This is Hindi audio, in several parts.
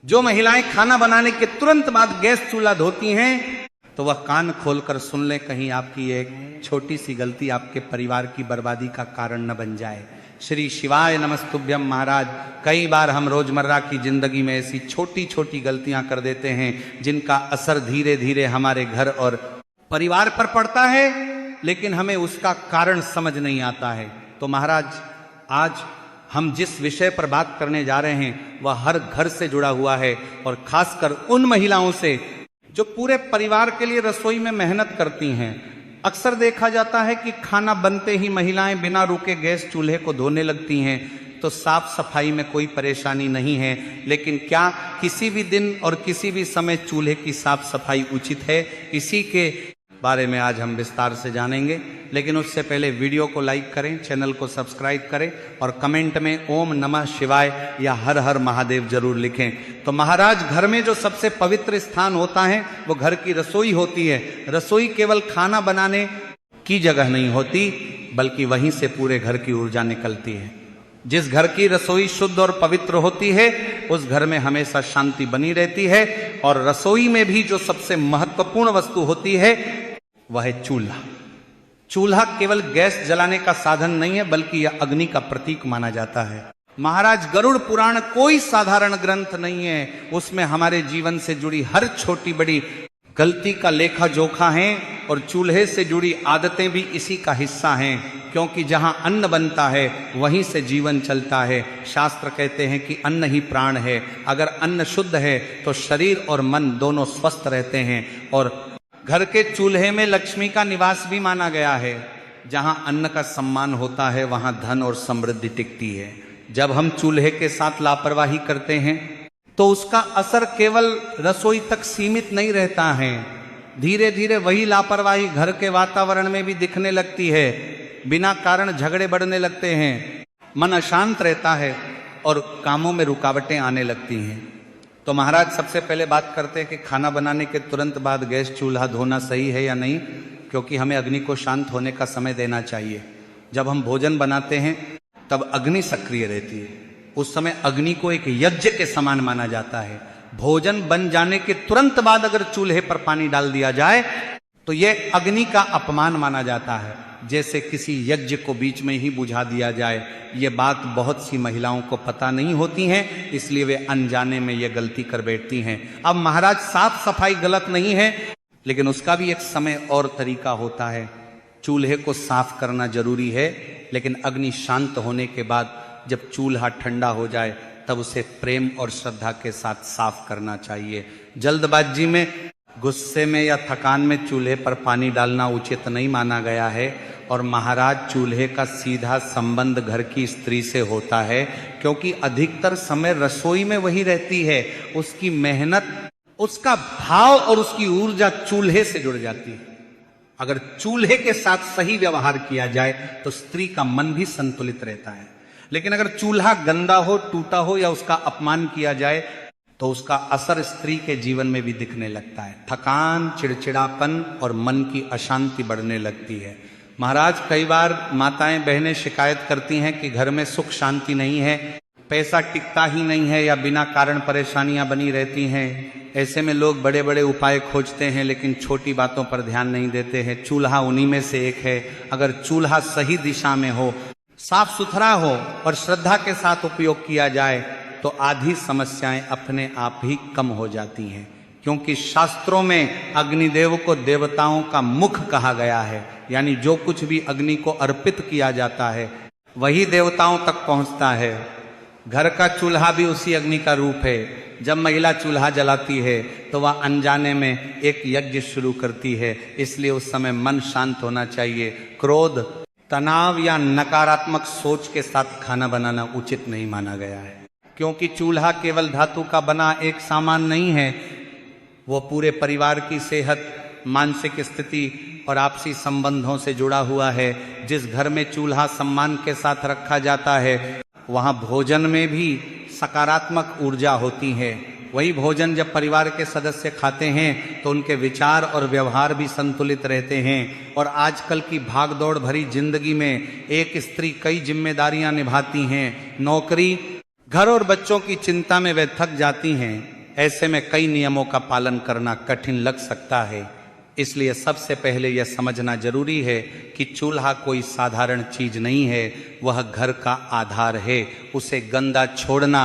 जो महिलाएं खाना बनाने के तुरंत बाद गैस चूल्हा धोती हैं तो वह कान खोलकर सुन ले, कहीं आपकी एक छोटी सी गलती आपके परिवार की बर्बादी का कारण न बन जाए। श्री शिवाय नमस्तुभ्यम। महाराज, कई बार हम रोजमर्रा की जिंदगी में ऐसी छोटी छोटी गलतियां कर देते हैं जिनका असर धीरे धीरे हमारे घर और परिवार पर पड़ता है, लेकिन हमें उसका कारण समझ नहीं आता है। तो महाराज, आज हम जिस विषय पर बात करने जा रहे हैं वह हर घर से जुड़ा हुआ है, और खासकर उन महिलाओं से जो पूरे परिवार के लिए रसोई में मेहनत करती हैं। अक्सर देखा जाता है कि खाना बनते ही महिलाएं बिना रुके गैस चूल्हे को धोने लगती हैं, तो साफ सफाई में कोई परेशानी नहीं है, लेकिन क्या किसी भी दिन और किसी भी समय चूल्हे की साफ सफाई उचित है? इसी के बारे में आज हम विस्तार से जानेंगे। लेकिन उससे पहले वीडियो को लाइक करें, चैनल को सब्सक्राइब करें और कमेंट में ओम नमः शिवाय या हर हर महादेव जरूर लिखें। तो महाराज, घर में जो सबसे पवित्र स्थान होता है वो घर की रसोई होती है। रसोई केवल खाना बनाने की जगह नहीं होती, बल्कि वहीं से पूरे घर की ऊर्जा निकलती है। जिस घर की रसोई शुद्ध और पवित्र होती है उस घर में हमेशा शांति बनी रहती है। और रसोई में भी जो सबसे महत्वपूर्ण वस्तु होती है वह है चूल्हा। चूल्हा केवल गैस जलाने का साधन नहीं है, बल्कि यह अग्नि का प्रतीक माना जाता है। महाराज, गरुड़ पुराण कोई साधारण ग्रंथ नहीं है। उसमें हमारे जीवन से जुड़ी हर छोटी बड़ी गलती का लेखा जोखा है, और चूल्हे से जुड़ी आदतें भी इसी का हिस्सा हैं, क्योंकि जहां अन्न बनता है वहीं से जीवन चलता है। शास्त्र कहते हैं कि अन्न ही प्राण है। अगर अन्न शुद्ध है तो शरीर और मन दोनों स्वस्थ रहते हैं। और घर के चूल्हे में लक्ष्मी का निवास भी माना गया है। जहां अन्न का सम्मान होता है वहां धन और समृद्धि टिकती है। जब हम चूल्हे के साथ लापरवाही करते हैं तो उसका असर केवल रसोई तक सीमित नहीं रहता है, धीरे धीरे वही लापरवाही घर के वातावरण में भी दिखने लगती है। बिना कारण झगड़े बढ़ने लगते हैं, मन अशांत रहता है और कामों में रुकावटें आने लगती हैं। तो महाराज, सबसे पहले बात करते हैं कि खाना बनाने के तुरंत बाद गैस चूल्हा धोना सही है या नहीं, क्योंकि हमें अग्नि को शांत होने का समय देना चाहिए। जब हम भोजन बनाते हैं तब अग्नि सक्रिय रहती है। उस समय अग्नि को एक यज्ञ के समान माना जाता है। भोजन बन जाने के तुरंत बाद अगर चूल्हे पर पानी डाल दिया जाए तो यह अग्नि का अपमान माना जाता है, जैसे किसी यज्ञ को बीच में ही बुझा दिया जाए। ये बात बहुत सी महिलाओं को पता नहीं होती है, इसलिए वे अनजाने में ये गलती कर बैठती हैं। अब महाराज, साफ सफाई गलत नहीं है, लेकिन उसका भी एक समय और तरीका होता है। चूल्हे को साफ करना जरूरी है, लेकिन अग्नि शांत होने के बाद जब चूल्हा ठंडा हो जाए तब उसे प्रेम और श्रद्धा के साथ साफ करना चाहिए। जल्दबाजी में, गुस्से में या थकान में चूल्हे पर पानी डालना उचित नहीं माना गया है। और महाराज, चूल्हे का सीधा संबंध घर की स्त्री से होता है, क्योंकि अधिकतर समय रसोई में वही रहती है। उसकी मेहनत, उसका भाव और उसकी ऊर्जा चूल्हे से जुड़ जाती है। अगर चूल्हे के साथ सही व्यवहार किया जाए तो स्त्री का मन भी संतुलित रहता है। लेकिन अगर चूल्हा गंदा हो, टूटा हो या उसका अपमान किया जाए तो उसका असर स्त्री के जीवन में भी दिखने लगता है। थकान, चिड़चिड़ापन और मन की अशांति बढ़ने लगती है। महाराज, कई बार माताएं बहनें शिकायत करती हैं कि घर में सुख शांति नहीं है, पैसा टिकता ही नहीं है या बिना कारण परेशानियां बनी रहती हैं। ऐसे में लोग बड़े बड़े उपाय खोजते हैं, लेकिन छोटी बातों पर ध्यान नहीं देते हैं। चूल्हा उन्हीं में से एक है। अगर चूल्हा सही दिशा में हो, साफ सुथरा हो और श्रद्धा के साथ उपयोग किया जाए तो आधी समस्याएं अपने आप ही कम हो जाती हैं। क्योंकि शास्त्रों में अग्निदेव को देवताओं का मुख कहा गया है, यानी जो कुछ भी अग्नि को अर्पित किया जाता है वही देवताओं तक पहुंचता है। घर का चूल्हा भी उसी अग्नि का रूप है। जब महिला चूल्हा जलाती है तो वह अनजाने में एक यज्ञ शुरू करती है, इसलिए उस समय मन शांत होना चाहिए। क्रोध, तनाव या नकारात्मक सोच के साथ खाना बनाना उचित नहीं माना गया है, क्योंकि चूल्हा केवल धातु का बना एक सामान नहीं है, वो पूरे परिवार की सेहत, मानसिक स्थिति और आपसी संबंधों से जुड़ा हुआ है। जिस घर में चूल्हा सम्मान के साथ रखा जाता है वहाँ भोजन में भी सकारात्मक ऊर्जा होती है। वही भोजन जब परिवार के सदस्य खाते हैं तो उनके विचार और व्यवहार भी संतुलित रहते हैं। और आजकल की भागदौड़ भरी जिंदगी में एक स्त्री कई जिम्मेदारियां निभाती हैं। नौकरी, घर और बच्चों की चिंता में वे थक जाती हैं। ऐसे में कई नियमों का पालन करना कठिन लग सकता है। इसलिए सबसे पहले यह समझना जरूरी है कि चूल्हा कोई साधारण चीज नहीं है, वह घर का आधार है। उसे गंदा छोड़ना,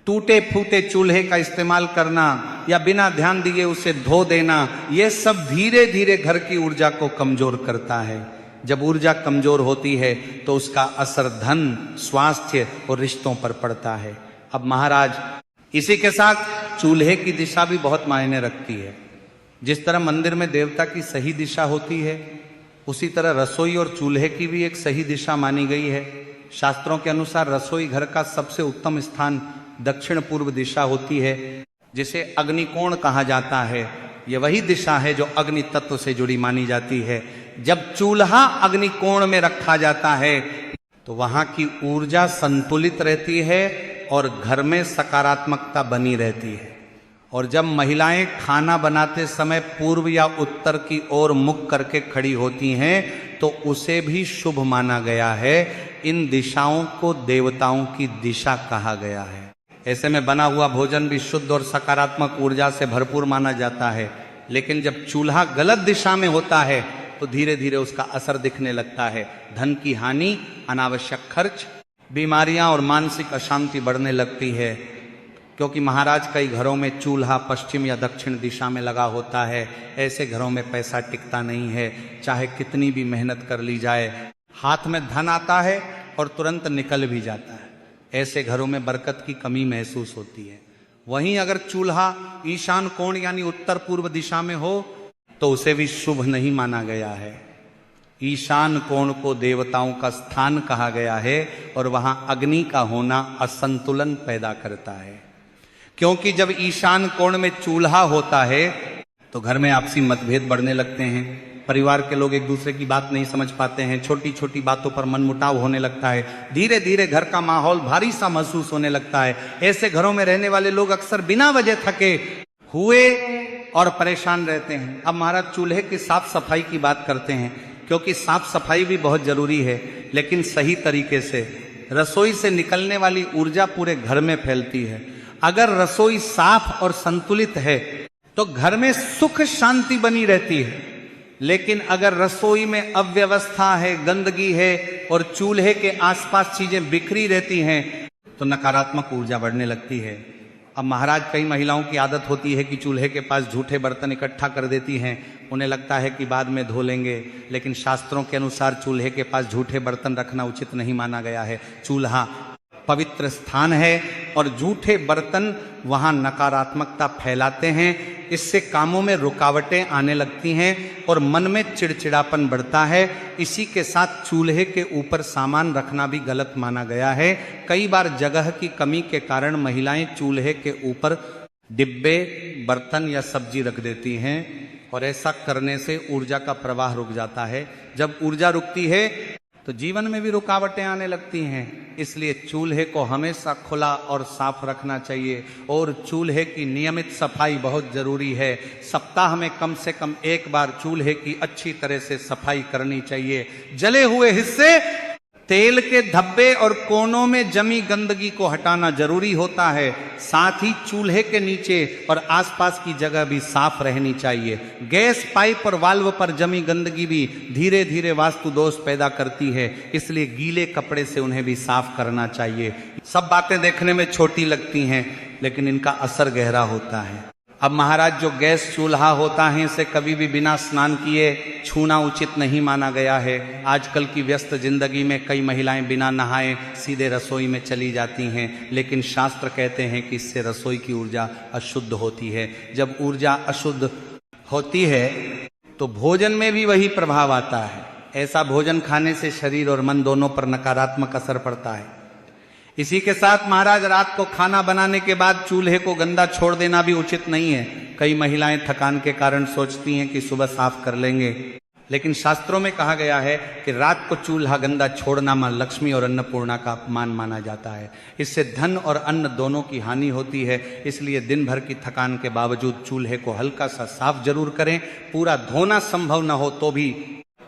टूटे फूटे चूल्हे का इस्तेमाल करना या बिना ध्यान दिए उसे धो देना, यह सब धीरे धीरे घर की ऊर्जा को कमजोर करता है। जब ऊर्जा कमजोर होती है तो उसका असर धन, स्वास्थ्य और रिश्तों पर पड़ता है। अब महाराज, इसी के साथ चूल्हे की दिशा भी बहुत मायने रखती है। जिस तरह मंदिर में देवता की सही दिशा होती है, उसी तरह रसोई और चूल्हे की भी एक सही दिशा मानी गई है। शास्त्रों के अनुसार रसोई घर का सबसे उत्तम स्थान दक्षिण पूर्व दिशा होती है, जिसे अग्निकोण कहा जाता है। यह वही दिशा है जो अग्नि तत्व से जुड़ी मानी जाती है। जब चूल्हा अग्निकोण में रखा जाता है तो वहां की ऊर्जा संतुलित रहती है और घर में सकारात्मकता बनी रहती है। और जब महिलाएं खाना बनाते समय पूर्व या उत्तर की ओर मुख करके खड़ी होती हैं तो उसे भी शुभ माना गया है। इन दिशाओं को देवताओं की दिशा कहा गया है। ऐसे में बना हुआ भोजन भी शुद्ध और सकारात्मक ऊर्जा से भरपूर माना जाता है। लेकिन जब चूल्हा गलत दिशा में होता है तो धीरे धीरे उसका असर दिखने लगता है। धन की हानि, अनावश्यक खर्च, बीमारियां और मानसिक अशांति बढ़ने लगती है। क्योंकि महाराज कई घरों में चूल्हा पश्चिम या दक्षिण दिशा में लगा होता है। ऐसे घरों में पैसा टिकता नहीं है, चाहे कितनी भी मेहनत कर ली जाए। हाथ में धन आता है और तुरंत निकल भी जाता है। ऐसे घरों में बरकत की कमी महसूस होती है। वहीं अगर चूल्हा ईशान कोण यानी उत्तर पूर्व दिशा में हो तो उसे भी शुभ नहीं माना गया है। ईशान कोण को देवताओं का स्थान कहा गया है और वहां अग्नि का होना असंतुलन पैदा करता है। क्योंकि जब ईशान कोण में चूल्हा होता है तो घर में आपसी मतभेद बढ़ने लगते हैं। परिवार के लोग एक दूसरे की बात नहीं समझ पाते हैं। छोटी छोटी बातों पर मनमुटाव होने लगता है। धीरे धीरे घर का माहौल भारी सा महसूस होने लगता है। ऐसे घरों में रहने वाले लोग अक्सर बिना वजह थके हुए और परेशान रहते हैं। अब महाराज चूल्हे की साफ सफाई की बात करते हैं, क्योंकि साफ सफाई भी बहुत जरूरी है, लेकिन सही तरीके से। रसोई से निकलने वाली ऊर्जा पूरे घर में फैलती है। अगर रसोई साफ और संतुलित है तो घर में सुख शांति बनी रहती है। लेकिन अगर रसोई में अव्यवस्था है, गंदगी है और चूल्हे के आसपास चीजें बिखरी रहती हैं तो नकारात्मक ऊर्जा बढ़ने लगती है। अब महाराज, कई महिलाओं की आदत होती है कि चूल्हे के पास झूठे बर्तन इकट्ठा कर देती हैं। उन्हें लगता है कि बाद में धो लेंगे, लेकिन शास्त्रों के अनुसार चूल्हे के पास झूठे बर्तन रखना उचित नहीं माना गया है। चूल्हा पवित्र स्थान है और झूठे बर्तन वहां नकारात्मकता फैलाते हैं। इससे कामों में रुकावटें आने लगती हैं और मन में चिड़चिड़ापन बढ़ता है। इसी के साथ चूल्हे के ऊपर सामान रखना भी गलत माना गया है। कई बार जगह की कमी के कारण महिलाएं चूल्हे के ऊपर डिब्बे, बर्तन या सब्जी रख देती हैं और ऐसा करने से ऊर्जा का प्रवाह रुक जाता है। जब ऊर्जा रुकती है तो जीवन में भी रुकावटें आने लगती हैं। इसलिए चूल्हे को हमेशा खुला और साफ रखना चाहिए और चूल्हे की नियमित सफाई बहुत जरूरी है। सप्ताह में कम से कम एक बार चूल्हे की अच्छी तरह से सफाई करनी चाहिए। जले हुए हिस्से, तेल के धब्बे और कोनों में जमी गंदगी को हटाना जरूरी होता है। साथ ही चूल्हे के नीचे और आसपास की जगह भी साफ रहनी चाहिए। गैस पाइप और वाल्व पर जमी गंदगी भी धीरे धीरे वास्तु दोष पैदा करती है, इसलिए गीले कपड़े से उन्हें भी साफ करना चाहिए। सब बातें देखने में छोटी लगती हैं, लेकिन इनका असर गहरा होता है। अब महाराज, जो गैस चूल्हा होता है इसे कभी भी बिना स्नान किए छूना उचित नहीं माना गया है। आजकल की व्यस्त जिंदगी में कई महिलाएं बिना नहाए सीधे रसोई में चली जाती हैं, लेकिन शास्त्र कहते हैं कि इससे रसोई की ऊर्जा अशुद्ध होती है। जब ऊर्जा अशुद्ध होती है तो भोजन में भी वही प्रभाव आता है। ऐसा भोजन खाने से शरीर और मन दोनों पर नकारात्मक असर पड़ता है। इसी के साथ महाराज, रात को खाना बनाने के बाद चूल्हे को गंदा छोड़ देना भी उचित नहीं है। कई महिलाएं थकान के कारण सोचती हैं कि सुबह साफ कर लेंगे, लेकिन शास्त्रों में कहा गया है कि रात को चूल्हा गंदा छोड़ना मां लक्ष्मी और अन्नपूर्णा का अपमान माना जाता है। इससे धन और अन्न दोनों की हानि होती है। इसलिए दिन भर की थकान के बावजूद चूल्हे को हल्का सा साफ जरूर करें। पूरा धोना संभव न हो तो भी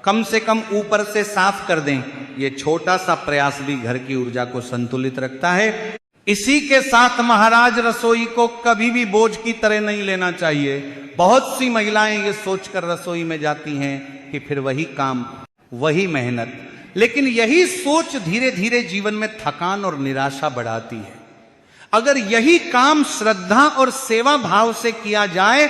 कम से कम ऊपर से साफ कर दें। ये छोटा सा प्रयास भी घर की ऊर्जा को संतुलित रखता है। इसी के साथ महाराज रसोई को कभी भी बोझ की तरह नहीं लेना चाहिए। बहुत सी महिलाएं ये सोचकर रसोई में जाती हैं कि फिर वही काम, वही मेहनत, लेकिन यही सोच धीरे धीरे जीवन में थकान और निराशा बढ़ाती है। अगर यही काम श्रद्धा और सेवा भाव से किया जाए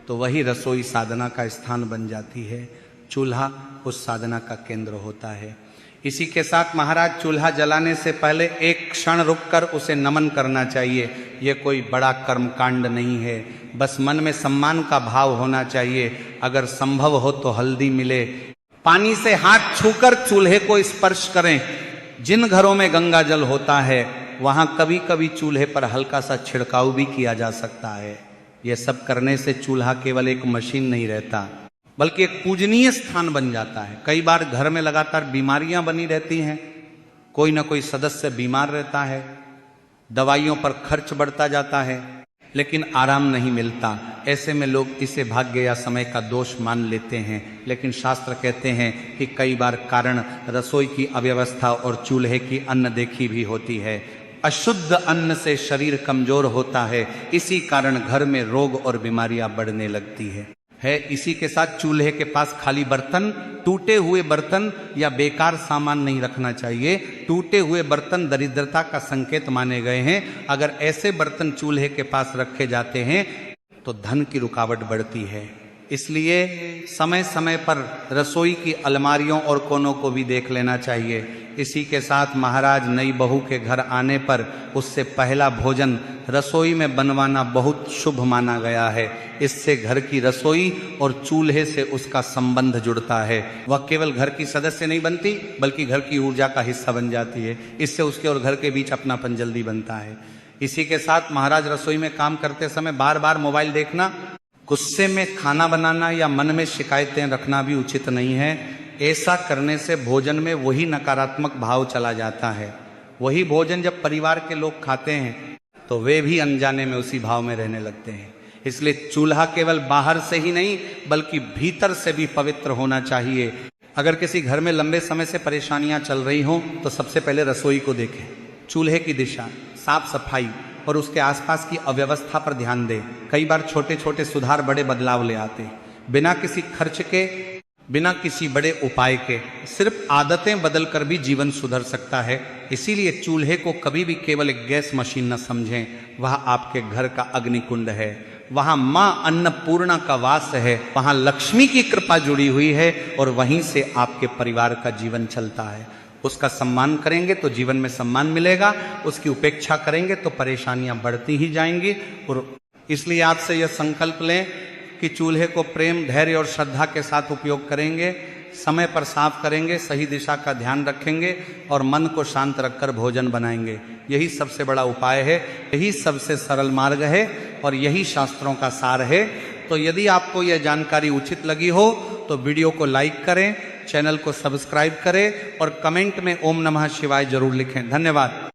तो वही रसोई साधना का स्थान बन जाती है। चूल्हा उस साधना का केंद्र होता है। इसी के साथ महाराज चूल्हा जलाने से पहले एक क्षण रुककर उसे नमन करना चाहिए। यह कोई बड़ा कर्मकांड नहीं है, बस मन में सम्मान का भाव होना चाहिए। अगर संभव हो तो हल्दी मिले, पानी से हाथ छूकर चूल्हे को स्पर्श करें। जिन घरों में गंगा जल होता है वहां कभी कभी चूल्हे पर हल्का सा छिड़काव भी किया जा सकता है। यह सब करने से चूल्हा केवल एक मशीन नहीं रहता, बल्कि एक पूजनीय स्थान बन जाता है। कई बार घर में लगातार बीमारियां बनी रहती हैं, कोई ना कोई सदस्य बीमार रहता है, दवाइयों पर खर्च बढ़ता जाता है, लेकिन आराम नहीं मिलता। ऐसे में लोग इसे भाग्य या समय का दोष मान लेते हैं, लेकिन शास्त्र कहते हैं कि कई बार कारण रसोई की अव्यवस्था और चूल्हे की अनदेखी भी होती है। अशुद्ध अन्न से शरीर कमजोर होता है, इसी कारण घर में रोग और बीमारियां बढ़ने लगती है। इसी के साथ चूल्हे के पास खाली बर्तन, टूटे हुए बर्तन या बेकार सामान नहीं रखना चाहिए। टूटे हुए बर्तन दरिद्रता का संकेत माने गए हैं। अगर ऐसे बर्तन चूल्हे के पास रखे जाते हैं तो धन की रुकावट बढ़ती है। इसलिए समय समय पर रसोई की अलमारियों और कोनों को भी देख लेना चाहिए। इसी के साथ महाराज नई बहू के घर आने पर उससे पहला भोजन रसोई में बनवाना बहुत शुभ माना गया है। इससे घर की रसोई और चूल्हे से उसका संबंध जुड़ता है। वह केवल घर की सदस्य नहीं बनती, बल्कि घर की ऊर्जा का हिस्सा बन जाती है। इससे उसके और घर के बीच अपनापन जल्दी बनता है। इसी के साथ महाराज रसोई में काम करते समय बार बार मोबाइल देखना, गुस्से में खाना बनाना या मन में शिकायतें रखना भी उचित नहीं है। ऐसा करने से भोजन में वही नकारात्मक भाव चला जाता है। वही भोजन जब परिवार के लोग खाते हैं तो वे भी अनजाने में उसी भाव में रहने लगते हैं। इसलिए चूल्हा केवल बाहर से ही नहीं बल्कि भीतर से भी पवित्र होना चाहिए। अगर किसी घर में लंबे समय से परेशानियां चल रही हों तो सबसे पहले रसोई को देखें, चूल्हे की दिशा, साफ सफाई और उसके आसपास की अव्यवस्था पर ध्यान दें। कई बार छोटे छोटे सुधार बड़े बदलाव ले आते हैं। बिना किसी खर्च के, बिना किसी बड़े उपाय के, सिर्फ आदतें बदलकर भी जीवन सुधर सकता है। इसीलिए चूल्हे को कभी भी केवल एक गैस मशीन न समझें। वह आपके घर का अग्निकुंड है। वहां मां अन्नपूर्णा का वास है। वहां लक्ष्मी की कृपा जुड़ी हुई है और वहीं से आपके परिवार का जीवन चलता है। उसका सम्मान करेंगे तो जीवन में सम्मान मिलेगा, उसकी उपेक्षा करेंगे तो परेशानियां बढ़ती ही जाएंगी। और इसलिए आपसे यह संकल्प लें कि चूल्हे को प्रेम, धैर्य और श्रद्धा के साथ उपयोग करेंगे, समय पर साफ करेंगे, सही दिशा का ध्यान रखेंगे और मन को शांत रखकर भोजन बनाएंगे। यही सबसे बड़ा उपाय है, यही सबसे सरल मार्ग है और यही शास्त्रों का सार है। तो यदि आपको यह जानकारी उचित लगी हो तो वीडियो को लाइक करें, चैनल को सब्सक्राइब करें और कमेंट में ओम नमः शिवाय जरूर लिखें। धन्यवाद।